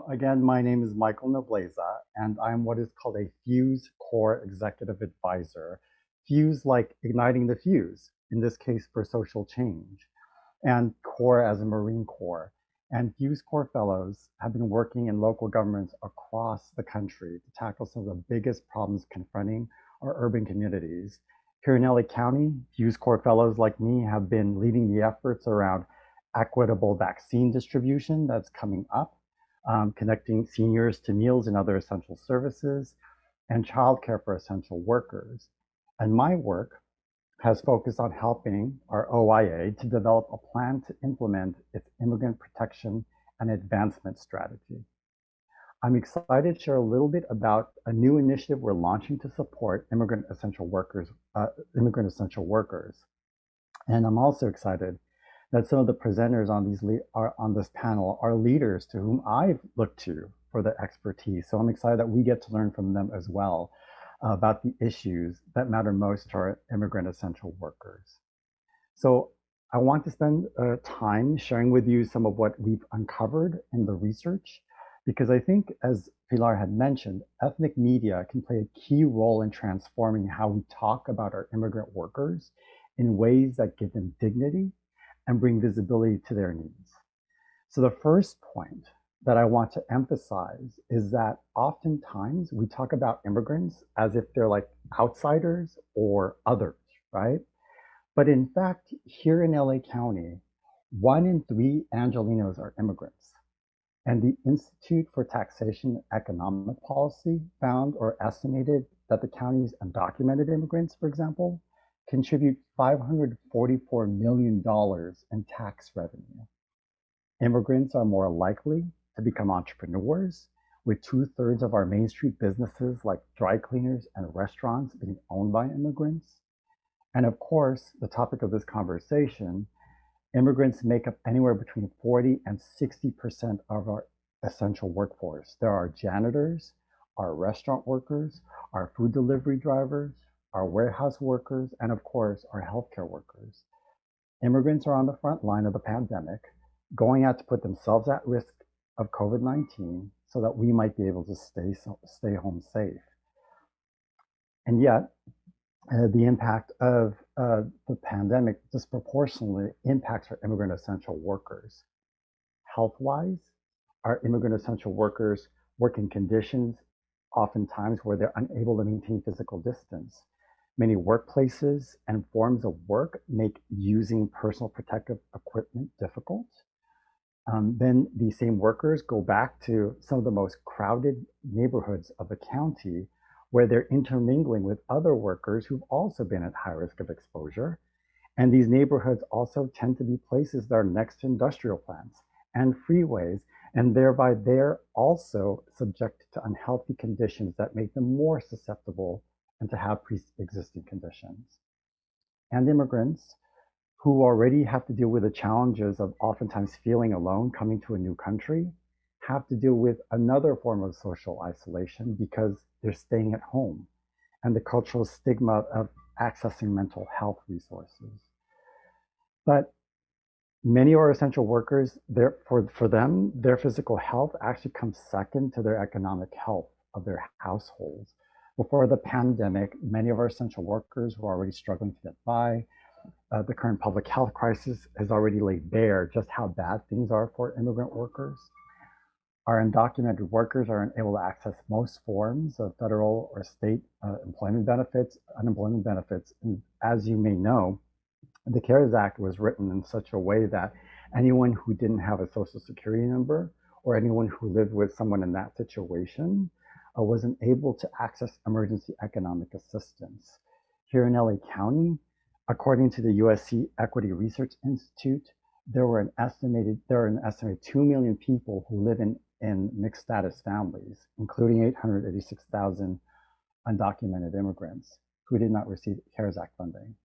Again, my name is Michael Nobleza, and I'm what is called a Fuse Core Executive Advisor. Fuse like igniting the fuse, in this case for social change, and Core as a Marine Corps. And Fuse Core Fellows have been working in local governments across the country to tackle some of the biggest problems confronting our urban communities. Here in LA County, Fuse Core Fellows like me have been leading the efforts around equitable vaccine distribution that's coming up, connecting seniors to meals and other essential services, and childcare for essential workers. And my work has focused on helping our OIA to develop a plan to implement its immigrant protection and advancement strategy. I'm excited to share a little bit about a new initiative we're launching to support immigrant essential workers. And I'm also excited that some of the presenters on this panel are leaders to whom I've looked to for their expertise. So I'm excited that we get to learn from them as well about the issues that matter most to our immigrant essential workers. So I want to spend time sharing with you some of what we've uncovered in the research, because I think, as Pilar had mentioned, ethnic media can play a key role in transforming how we talk about our immigrant workers in ways that give them dignity and bring visibility to their needs. So the first point that I want to emphasize is that oftentimes we talk about immigrants as if they're like outsiders or others, right? But in fact, here in LA County, 1 in 3 Angelenos are immigrants. And the Institute for Taxation and Economic Policy found or estimated that the county's undocumented immigrants, for example, contribute $544 million in tax revenue. Immigrants are more likely to become entrepreneurs, with 2/3 of our Main Street businesses like dry cleaners and restaurants being owned by immigrants. And of course, the topic of this conversation, immigrants make up anywhere between 40 and 60% of our essential workforce. There are janitors, our restaurant workers, our food delivery drivers, our warehouse workers, and of course, our healthcare workers. Immigrants are on the front line of the pandemic, going out to put themselves at risk of COVID-19 so that we might be able to stay home safe. And yet, the impact of the pandemic disproportionately impacts our immigrant essential workers. Health-wise, our immigrant essential workers work in conditions oftentimes where they're unable to maintain physical distance. Many workplaces and forms of work make using personal protective equipment difficult. Then these same workers go back to some of the most crowded neighborhoods of the county where they're intermingling with other workers who've also been at high risk of exposure. And these neighborhoods also tend to be places that are next to industrial plants and freeways, and thereby they're also subject to unhealthy conditions that make them more susceptible and to have pre-existing conditions. And immigrants who already have to deal with the challenges of oftentimes feeling alone coming to a new country have to deal with another form of social isolation because they're staying at home and the cultural stigma of accessing mental health resources. But many of our essential workers, for them, their physical health actually comes second to their economic health of their households. Before the pandemic, many of our essential workers were already struggling to get by. The current public health crisis has already laid bare just how bad things are for immigrant workers. Our undocumented workers are unable to access most forms of federal or state unemployment benefits. And as you may know, the CARES Act was written in such a way that anyone who didn't have a social security number or anyone who lived with someone in that situation wasn't able to access emergency economic assistance. Here in LA County, according to the USC Equity Research Institute, there are an estimated 2 million people who live in mixed status families, including 886,000 undocumented immigrants who did not receive CARES Act funding.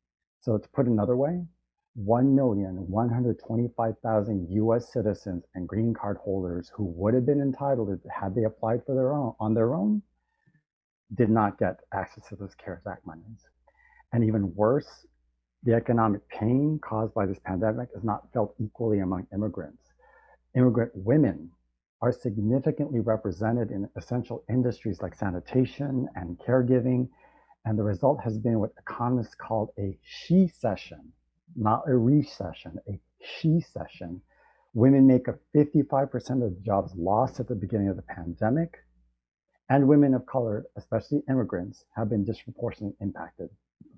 So to put another way, 1,125,000 US citizens and green card holders who would have been entitled had they applied for on their own did not get access to those CARES Act monies. And even worse, the economic pain caused by this pandemic is not felt equally among immigrants. Immigrant women are significantly represented in essential industries like sanitation and caregiving. And the result has been what economists call a she-cession, not a recession, a she-cession. Women make up 55% of the jobs lost at the beginning of the pandemic, and women of color, especially immigrants, have been disproportionately impacted.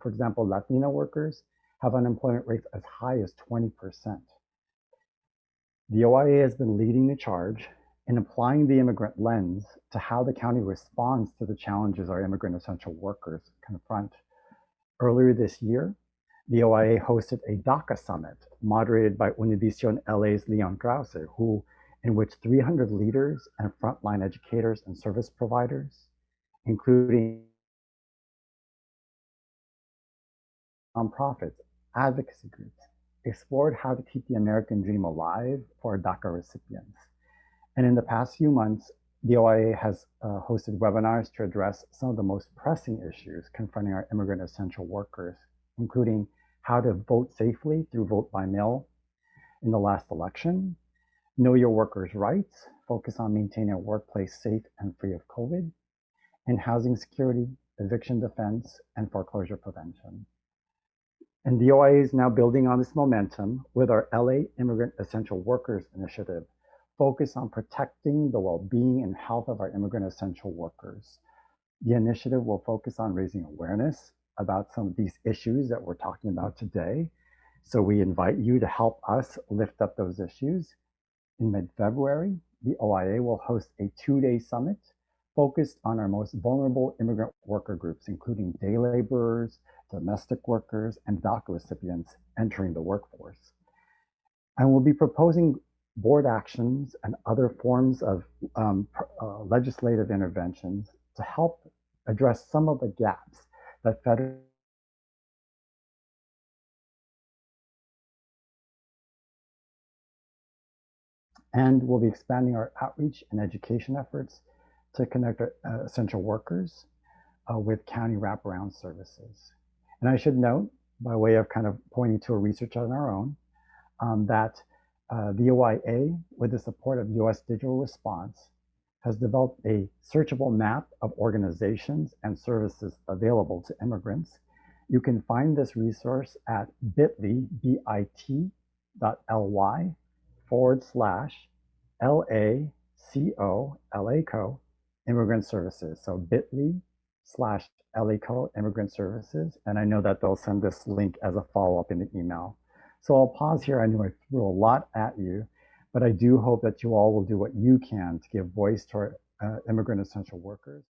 For example, Latina workers have unemployment rates as high as 20%. The OIA has been leading the charge in applying the immigrant lens to how the county responds to the challenges our immigrant essential workers confront. Earlier this year, the OIA hosted a DACA summit moderated by Univision LA's Leon Krause, in which 300 leaders and frontline educators and service providers, including nonprofits, advocacy groups, explored how to keep the American dream alive for our DACA recipients. And in the past few months, the OIA has hosted webinars to address some of the most pressing issues confronting our immigrant essential workers, including how to vote safely through vote by mail in the last election, know your workers' rights, focus on maintaining a workplace safe and free of COVID, and housing security, eviction defense, and foreclosure prevention. And the OIA is now building on this momentum with our LA Immigrant Essential Workers Initiative, focused on protecting the well-being and health of our immigrant essential workers. The initiative will focus on raising awareness about some of these issues that we're talking about today. So we invite you to help us lift up those issues. In mid-February, the OIA will host a 2-day summit focused on our most vulnerable immigrant worker groups, including day laborers, domestic workers, and DACA recipients entering the workforce. And we'll be proposing board actions and other forms of legislative interventions to help address some of the gaps that federal and we'll be expanding our outreach and education efforts to connect our essential workers with county wraparound services. And I should note, by way of kind of pointing to a research on our own, that the OIA, with the support of US Digital Response, has developed a searchable map of organizations and services available to immigrants. You can find this resource at bit.ly/LACO Immigrant Services. So bit.ly/LACO Immigrant Services. And I know that they'll send this link as a follow-up in the email. So I'll pause here. I know I threw a lot at you, but I do hope that you all will do what you can to give voice to our immigrant essential workers.